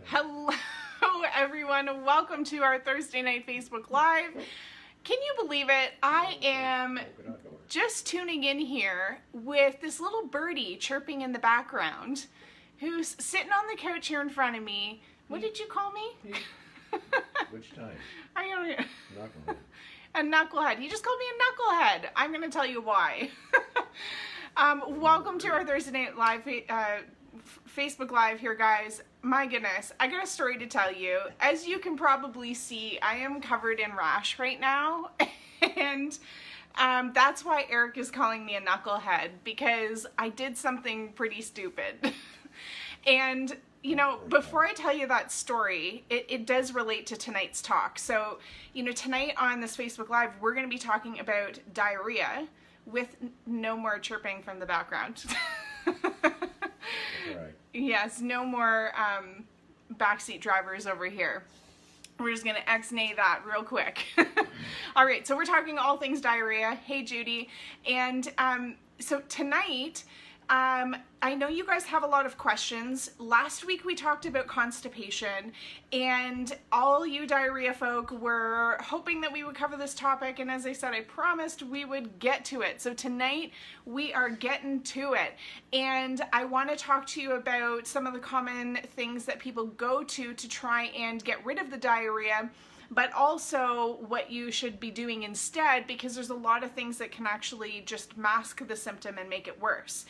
Hello everyone, welcome to our Thursday night Facebook Live. Can you believe it? I am just tuning in here with this little birdie chirping in the background who's sitting on the couch here in front of me. What did you call me? Which time? I don't know. Knucklehead. A knucklehead. He just called me a knucklehead. I'm going to tell you why. Welcome to our Thursday night live Facebook Live here, guys. My goodness, I got a story to tell you. As you can probably see, I am covered in rash right now, and that's why Eric is calling me a knucklehead, because I did something pretty stupid. And, you know, before I tell you that story, it does relate to tonight's talk. So, you know, tonight on this Facebook Live, we're going to be talking about diarrhea with no more chirping from the background. Right. Yes, no more backseat drivers over here. We're just going to ex-nay that real quick. All right, so we're talking all things diarrhea. Hey, Judy. And so tonight, I know you guys have a lot of questions. Last week we talked about constipation, and all you diarrhea folk were hoping that we would cover this topic, and as I said, I promised we would get to it. So tonight we are getting to it, and I want to talk to you about some of the common things that people go to try and get rid of the diarrhea, but also what you should be doing instead, because there's a lot of things that can actually just mask the symptom and make it worse.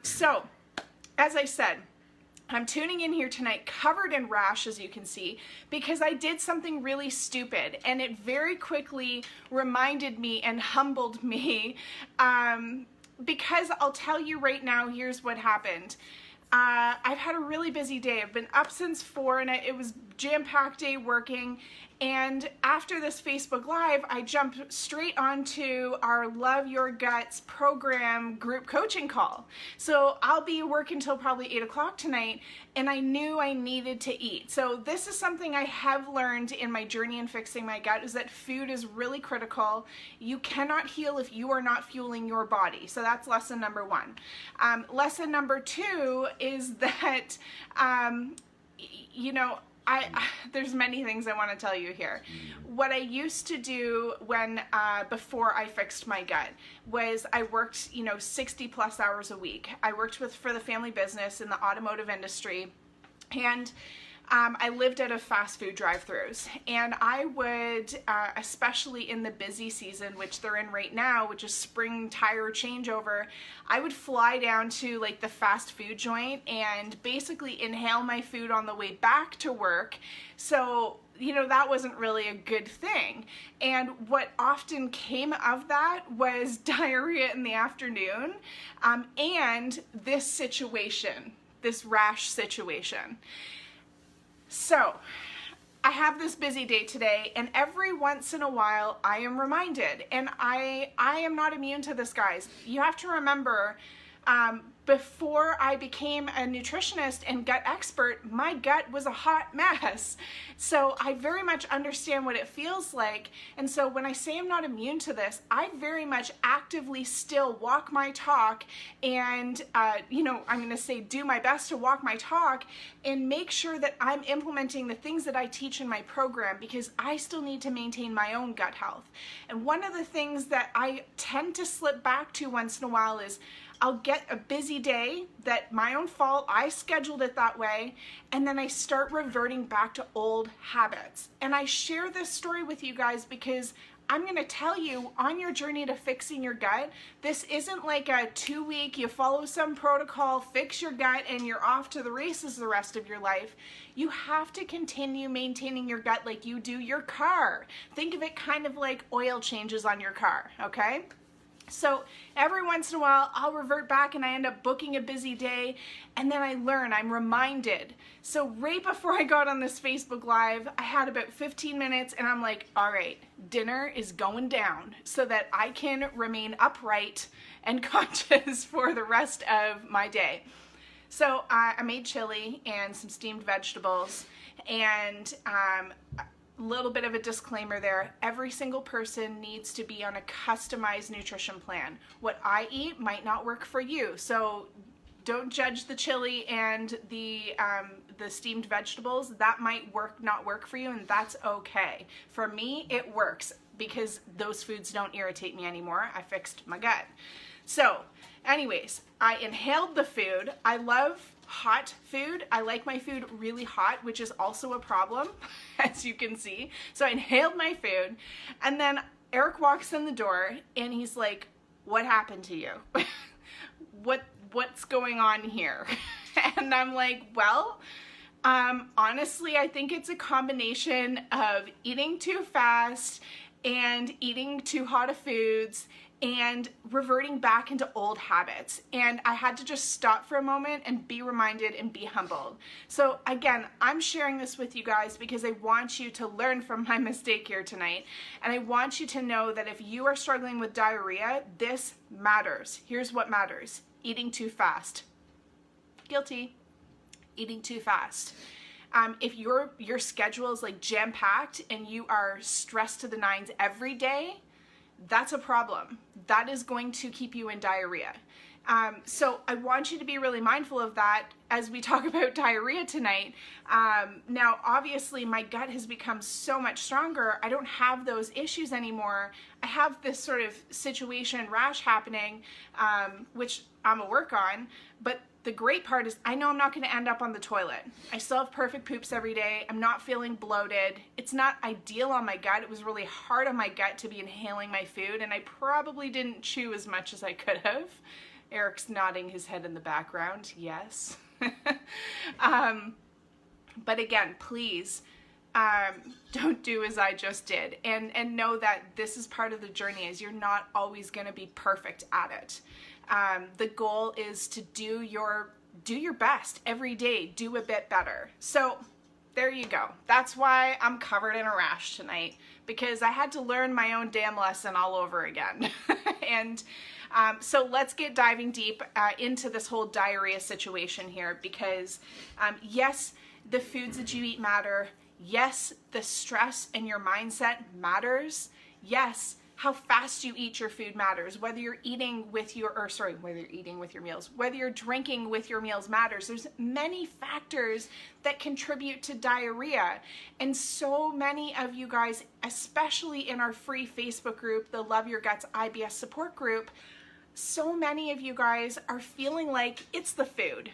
So, as I said, I'm tuning in here tonight covered in rash, as you can see, because I did something really stupid, and it very quickly reminded me and humbled me, because I'll tell you right now, here's what happened. I've had a really busy day. I've been up since 4, and it was jam-packed day working. And after this Facebook Live, I jumped straight onto our Love Your Guts program group coaching call. So I'll be working till probably 8 o'clock tonight, and I knew I needed to eat. So this is something I have learned in my journey in fixing my gut, is that food is really critical. You cannot heal if you are not fueling your body. So that's lesson number 1. Lesson number 2 is that, you know, there's many things I want to tell you here. What I used to do when before I fixed my gut was I worked, you know, 60 plus hours a week. I worked for the family business in the automotive industry, and I lived out of fast food drive-thrus, and I would, especially in the busy season, which they're in right now, which is spring tire changeover, I would fly down to like the fast food joint and basically inhale my food on the way back to work. So, you know, that wasn't really a good thing. And what often came of that was diarrhea in the afternoon, and this situation, this rash situation. So, I have this busy day today, and every once in a while I am reminded, and I am not immune to this, guys. You have to remember, before I became a nutritionist and gut expert, my gut was a hot mess. So I very much understand what it feels like. And so when I say I'm not immune to this, I very much actively still walk my talk, and, you know, I'm going to say do my best to walk my talk and make sure that I'm implementing the things that I teach in my program, because I still need to maintain my own gut health. And one of the things that I tend to slip back to once in a while is I'll get a busy day that my own fault, I scheduled it that way, and then I start reverting back to old habits. And I share this story with you guys because I'm going to tell you, on your journey to fixing your gut, this isn't like a 2-week, you follow some protocol, fix your gut, and you're off to the races the rest of your life. You have to continue maintaining your gut like you do your car. Think of it kind of like oil changes on your car, okay? So every once in a while, I'll revert back and I end up booking a busy day, and then I learn, I'm reminded. So right before I got on this Facebook Live, I had about 15 minutes, and I'm like, all right, dinner is going down so that I can remain upright and conscious for the rest of my day. So I made chili and some steamed vegetables, and little bit of a disclaimer there. Every single person needs to be on a customized nutrition plan. What I eat might not work for you. So Don't judge the chili and the steamed vegetables. That might not work for you, and that's okay. For me, it works because those foods don't irritate me anymore. I fixed my gut. So anyways, I inhaled the food. I love hot food. I like my food really hot, which is also a problem, as you can see. So I inhaled my food, and then Eric walks in the door and he's like, "What happened to you? What's going on here?" And I'm like, well, honestly, I think it's a combination of eating too fast and eating too hot of foods and reverting back into old habits. And I had to just stop for a moment and be reminded and be humbled. So again, I'm sharing this with you guys because I want you to learn from my mistake here tonight. And I want you to know that if you are struggling with diarrhea, this matters. Here's what matters. Eating too fast. Guilty. Eating too fast. If your schedule is like jam-packed and you are stressed to the nines every day, that's a problem. That is going to keep you in diarrhea. So I want you to be really mindful of that as we talk about diarrhea tonight. Now, obviously, my gut has become so much stronger. I don't have those issues anymore. I have this sort of situation, rash happening, which I'm a work on, but the great part is I know I'm not going to end up on the toilet. I still have perfect poops every day. I'm not feeling bloated. It's not ideal on my gut. It was really hard on my gut to be inhaling my food, and I probably didn't chew as much as I could have. Eric's nodding his head in the background. Yes. But again, please don't do as I just did, and know that this is part of the journey, is you're not always going to be perfect at it. The goal is to do your best every day, do a bit better. So there you go. That's why I'm covered in a rash tonight, because I had to learn my own damn lesson all over again. And so let's get diving deep into this whole diarrhea situation here, because yes, the foods that you eat matter. Yes, the stress and your mindset matters. Yes, how fast you eat your food matters. Whether you're eating with your, whether you're eating with your meals, whether you're drinking with your meals matters. There's many factors that contribute to diarrhea. And so many of you guys, especially in our free Facebook group, the Love Your Guts IBS support group, so many of you guys are feeling like it's the food.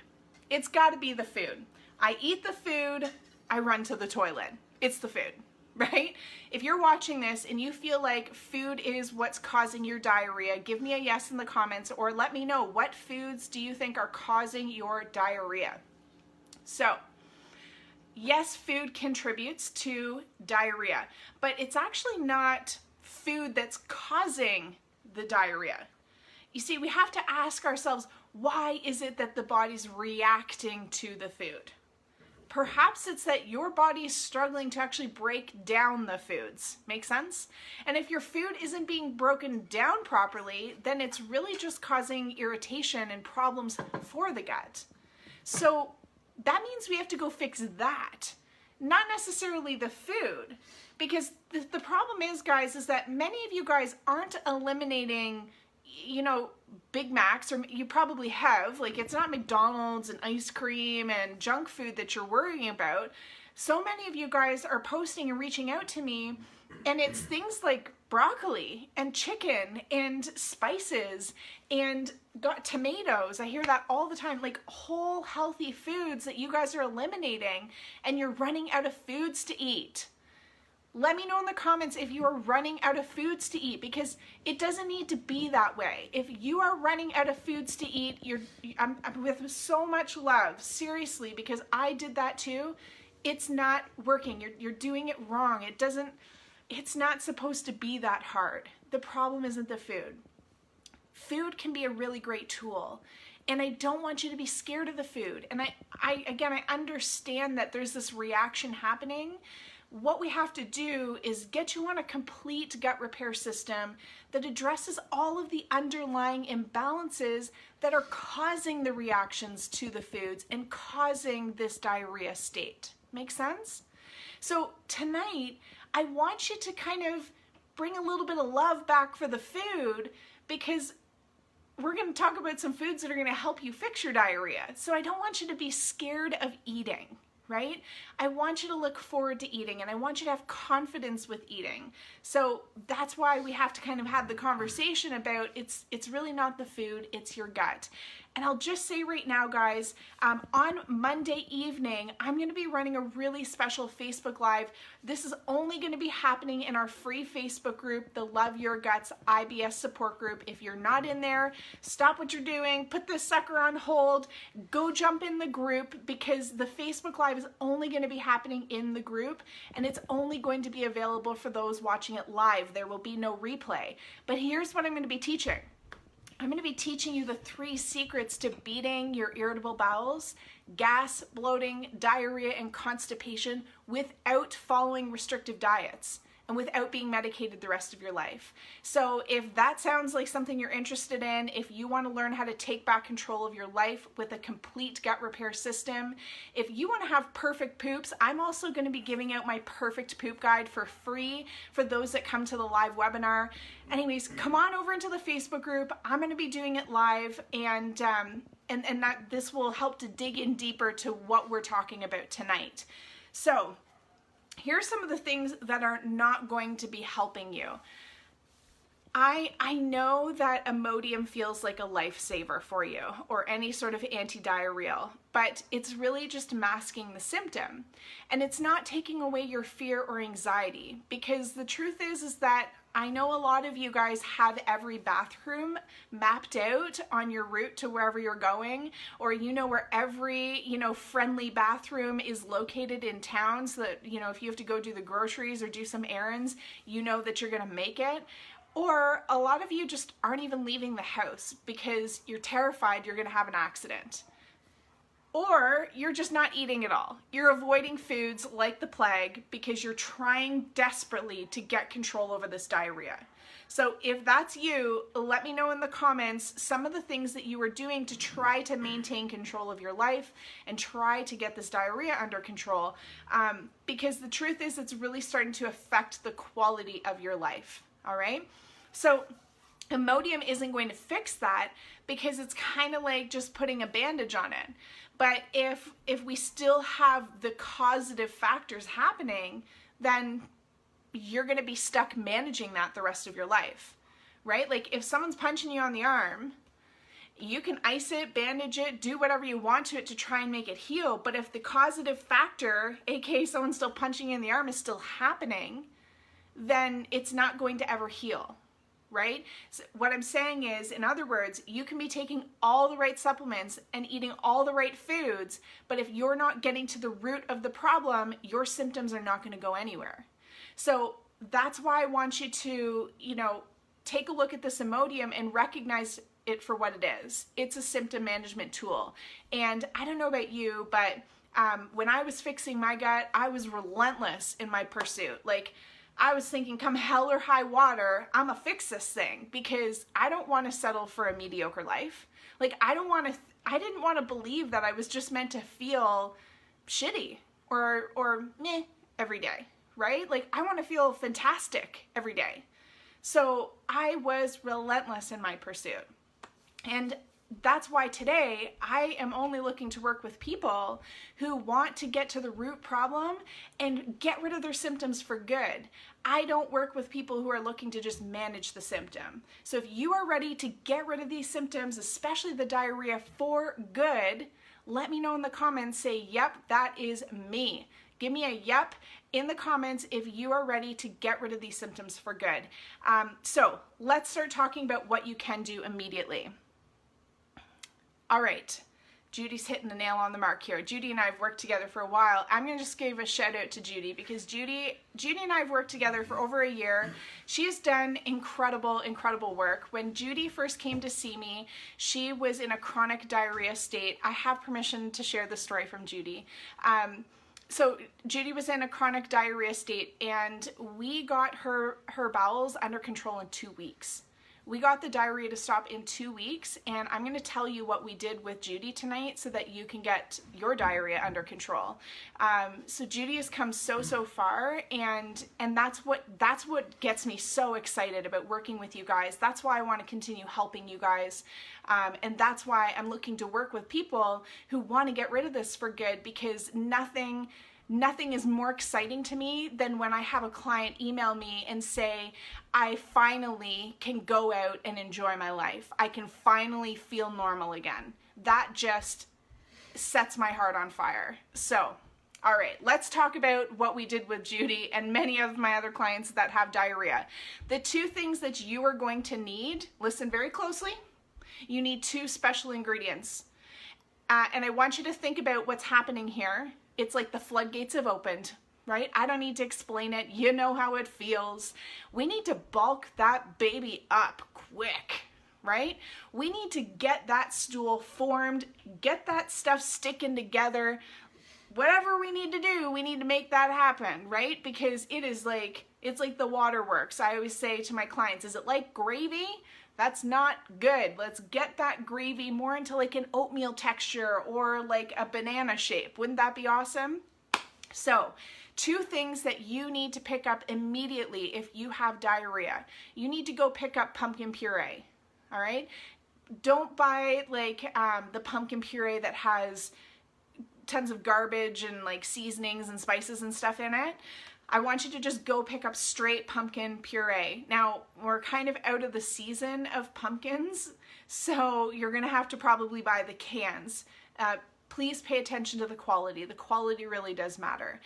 It's got to be the food. I eat the food, I run to the toilet. It's the food. Right? If you're watching this and you feel like food is what's causing your diarrhea, give me a yes in the comments, or let me know, what foods do you think are causing your diarrhea? So, yes, food contributes to diarrhea, but it's actually not food that's causing the diarrhea. You see, we have to ask ourselves, why is it that the body's reacting to the food? Perhaps it's that your body is struggling to actually break down the foods. Make sense? And if your food isn't being broken down properly, then it's really just causing irritation and problems for the gut. So that means we have to go fix that, not necessarily the food. Because the problem is, guys, is that many of you guys aren't eliminating, you know, Big Macs, or you probably have, like, it's not McDonald's and ice cream and junk food that you're worrying about. So many of you guys are posting and reaching out to me, and it's things like broccoli and chicken and spices and got tomatoes. I hear that all the time, like whole healthy foods that you guys are eliminating, and you're running out of foods to eat. Let me know in the comments if you are running out of foods to eat, because it doesn't need to be that way. If you are running out of foods to eat, I'm with so much love, seriously, because I did that too. It's not working. You're doing it wrong. It's not supposed to be that hard. The problem isn't the food. Food can be a really great tool. And I don't want you to be scared of the food. And I understand that there's this reaction happening. What we have to do is get you on a complete gut repair system that addresses all of the underlying imbalances that are causing the reactions to the foods and causing this diarrhea state. Make sense? So tonight, I want you to kind of bring a little bit of love back for the food, because we're going to talk about some foods that are going to help you fix your diarrhea. So I don't want you to be scared of eating, right? I want you to look forward to eating, and I want you to have confidence with eating. So that's why we have to kind of have the conversation about it's really not the food, it's your gut. And I'll just say right now, guys, on Monday evening, I'm going to be running a really special Facebook Live. This is only going to be happening in our free Facebook group, the Love Your Guts IBS support group. If you're not in there, stop what you're doing, put this sucker on hold, go jump in the group, because the Facebook Live is only going to be happening in the group, and it's only going to be available for those watching it live. There will be no replay. But here's what I'm going to be teaching. I'm going to be teaching you the 3 secrets to beating your irritable bowels, gas, bloating, diarrhea, and constipation without following restrictive diets and without being medicated the rest of your life. So if that sounds like something you're interested in, if you want to learn how to take back control of your life with a complete gut repair system, if you want to have perfect poops, I'm also going to be giving out my perfect poop guide for free for those that come to the live webinar. Anyways, come on over into the Facebook group. I'm going to be doing it live, and that this will help to dig in deeper to what we're talking about tonight. So here's some of the things that are not going to be helping you. I know that Imodium feels like a lifesaver for you, or any sort of anti-diarrheal, but it's really just masking the symptom. And it's not taking away your fear or anxiety, because the truth is that I know a lot of you guys have every bathroom mapped out on your route to wherever you're going, or you know where every, friendly bathroom is located in town, so that, if you have to go do the groceries or do some errands, you know that you're gonna make it. Or a lot of you just aren't even leaving the house because you're terrified you're gonna have an accident. Or you're just not eating at all. You're avoiding foods like the plague because you're trying desperately to get control over this diarrhea. So if that's you, let me know in the comments some of the things that you are doing to try to maintain control of your life and try to get this diarrhea under control. Because the truth is, it's really starting to affect the quality of your life. All right? So Imodium isn't going to fix that, because it's kind of like just putting a bandage on it. But if we still have the causative factors happening, then you're going to be stuck managing that the rest of your life, right? Like if someone's punching you on the arm, you can ice it, bandage it, do whatever you want to it to try and make it heal. But if the causative factor, aka someone still punching you in the arm, is still happening, then it's not going to ever heal, right? So what I'm saying is, in other words, you can be taking all the right supplements and eating all the right foods, but if you're not getting to the root of the problem, your symptoms are not going to go anywhere. So that's why I want you to, take a look at this Imodium and recognize it for what it is. It's a symptom management tool. And I don't know about you, but when I was fixing my gut, I was relentless in my pursuit. Like, I was thinking, come hell or high water, I'm gonna fix this thing, because I don't want to settle for a mediocre life. Like, I didn't want to believe that I was just meant to feel shitty or meh every day, right? Like, I want to feel fantastic every day. So I was relentless in my pursuit. And that's why today I am only looking to work with people who want to get to the root problem and get rid of their symptoms for good. I don't work with people who are looking to just manage the symptom. So if you are ready to get rid of these symptoms, especially the diarrhea, for good, let me know in the comments. Say, yep, that is me. Give me a yep in the comments if you are ready to get rid of these symptoms for good. So let's start talking about what you can do immediately. All right, Judy's hitting the nail on the mark here. Judy and I have worked together for a while. I'm gonna just give a shout out to Judy, because Judy and I have worked together for over a year. She has done incredible, incredible work. When Judy first came to see me, she was in a chronic diarrhea state. I have permission to share the story from Judy. So Judy was in a chronic diarrhea state, and we got her bowels under control in 2 weeks. We got the diarrhea to stop in 2 weeks, and I'm going to tell you what we did with Judy tonight so that you can get your diarrhea under control. So Judy has come so far, and that's what gets me so excited about working with you guys. That's why I want to continue helping you guys, and that's why I'm looking to work with people who want to get rid of this for good, because nothing is more exciting to me than when I have a client email me and say, I finally can go out and enjoy my life. I can finally feel normal again. That just sets my heart on fire. So, all right, let's talk about what we did with Judy and many of my other clients that have diarrhea. The 2 things that you are going to need, listen very closely, you need 2 special ingredients. And I want you to think about what's happening here. It's like the floodgates have opened, right? I don't need to explain it. You know how it feels. We need to bulk that baby up quick, right? We need to get that stool formed, get that stuff sticking together. Whatever we need to do, we need to make that happen, right? Because it's like the waterworks. I always say to my clients, is it like gravy? That's not good. Let's get that gravy more into like an oatmeal texture or like a banana shape. Wouldn't that be awesome? So, 2 things that you need to pick up immediately if you have diarrhea. You need to go pick up pumpkin puree, all right? Don't buy like the pumpkin puree that has tons of garbage and like seasonings and spices and stuff in it. I want you to just go pick up straight pumpkin puree. Now, we're kind of out of the season of pumpkins, so you're gonna have to probably buy the cans. Please pay attention to the quality. The quality really does matter.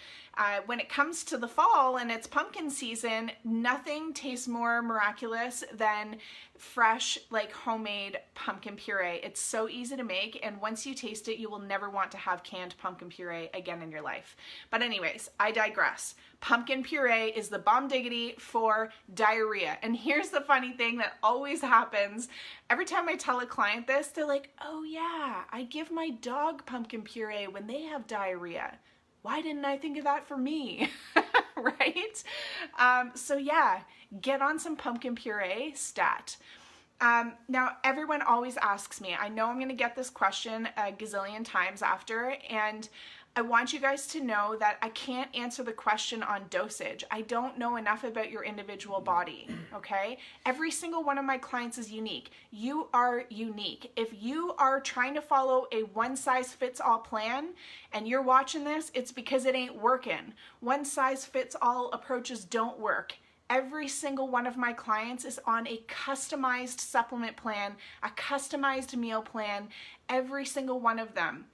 When it comes to the fall and it's pumpkin season, nothing tastes more miraculous than fresh, like homemade pumpkin puree. It's so easy to make, and once you taste it, you will never want to have canned pumpkin puree again in your life. But anyways, I digress. Pumpkin puree is the bomb diggity for diarrhea. And here's the funny thing that always happens. Every time I tell a client this, they're like, oh yeah, I give my dog pumpkin puree when they have diarrhea. Why didn't I think of that for me? Right? So yeah, get on some pumpkin puree stat. Now, everyone always asks me, I know I'm going to get this question a gazillion times after, and I want you guys to know that I can't answer the question on dosage. I don't know enough about your individual body, okay? Every single one of my clients is unique. You are unique. If you are trying to follow a one-size-fits-all plan and you're watching this, it's because it ain't working. One-size-fits-all approaches don't work. Every single one of my clients is on a customized supplement plan, a customized meal plan, every single one of them.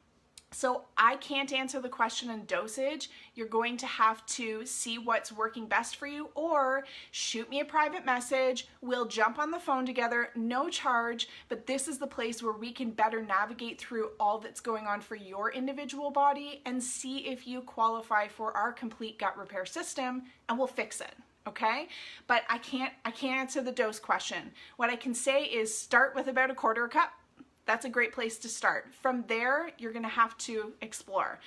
So I can't answer the question on dosage. You're going to have to see what's working best for you, or shoot me a private message. We'll jump on the phone together, no charge, but this is the place where we can better navigate through all that's going on for your individual body and see if you qualify for our complete gut repair system, and we'll fix it. Okay, but I can't answer the dose question. What I can say is start with about 1/4 cup. That's a great place to start. From there, you're gonna have to explore.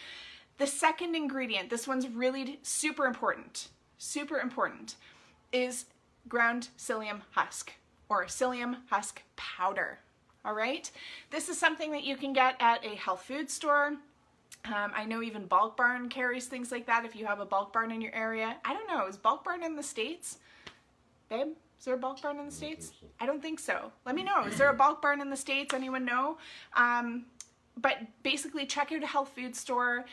The second ingredient, this one's really super important, is ground psyllium husk or psyllium husk powder, all right? This is something that you can get at a health food store. I know even Bulk Barn carries things like that if you have a Bulk Barn in your area. I don't know, is Bulk Barn in the States? Babe, is there a Bulk Barn in the States? I don't think so. Let me know. Is there a Bulk Barn in the States? Anyone know? But basically check out a health food store,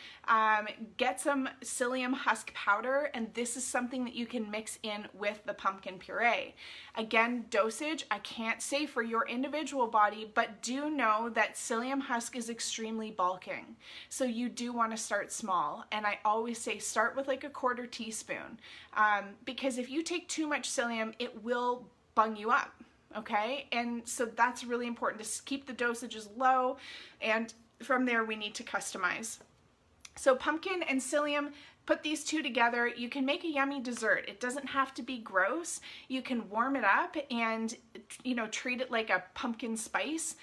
get some psyllium husk powder, and this is something that you can mix in with the pumpkin puree. Again, dosage, I can't say for your individual body, but do know that psyllium husk is extremely bulking. So you do want to start small. And I always say start with like 1/4 teaspoon, because if you take too much psyllium, it will bung you up. Okay, and so that's really important to keep the dosages low, and from there we need to customize. So pumpkin and psyllium Put these two together, you can make a yummy dessert. It doesn't have to be gross. You can warm it up and, you know, treat it like a pumpkin spice.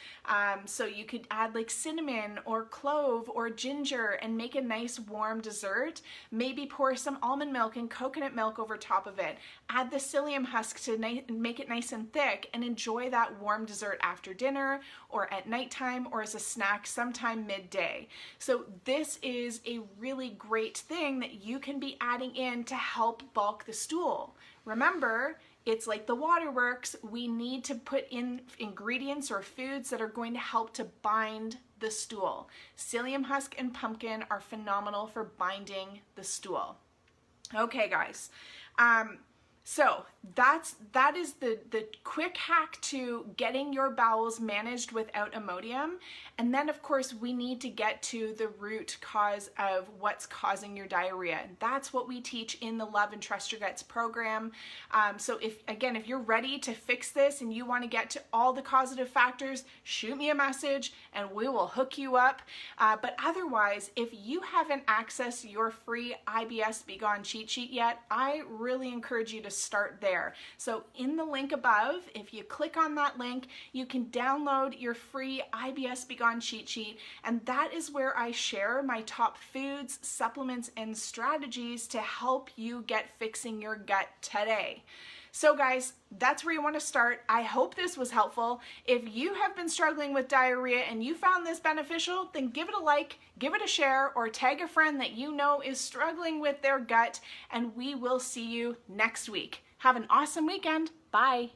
So you could add like cinnamon or clove or ginger and make a nice warm dessert. Maybe pour some almond milk and coconut milk over top of it. Add the psyllium husk to make it nice and thick, and enjoy that warm dessert after dinner or at nighttime or as a snack sometime midday. So this is a really great thing that you can be adding in to help bulk the stool. Remember, it's like the waterworks. We need to put in ingredients or foods that are going to help to bind the stool. Psyllium husk and pumpkin are phenomenal for binding the stool. Okay, guys. So that is the quick hack to getting your bowels managed without Imodium. And then of course we need to get to the root cause of what's causing your diarrhea. And that's what we teach in the Love and Trust Your Guts program. So if you're ready to fix this and you want to get to all the causative factors, shoot me a message and we will hook you up. But otherwise, if you haven't accessed your free IBS Be Gone cheat sheet yet, I really encourage you to start there. So in the link above, if you click on that link, you can download your free IBS Be Gone cheat sheet, and that is where I share my top foods, supplements, and strategies to help you get fixing your gut today. So guys, that's where you want to start. I hope this was helpful. If you have been struggling with diarrhea and you found this beneficial, then give it a like, give it a share, or tag a friend that you know is struggling with their gut, and we will see you next week. Have an awesome weekend. Bye.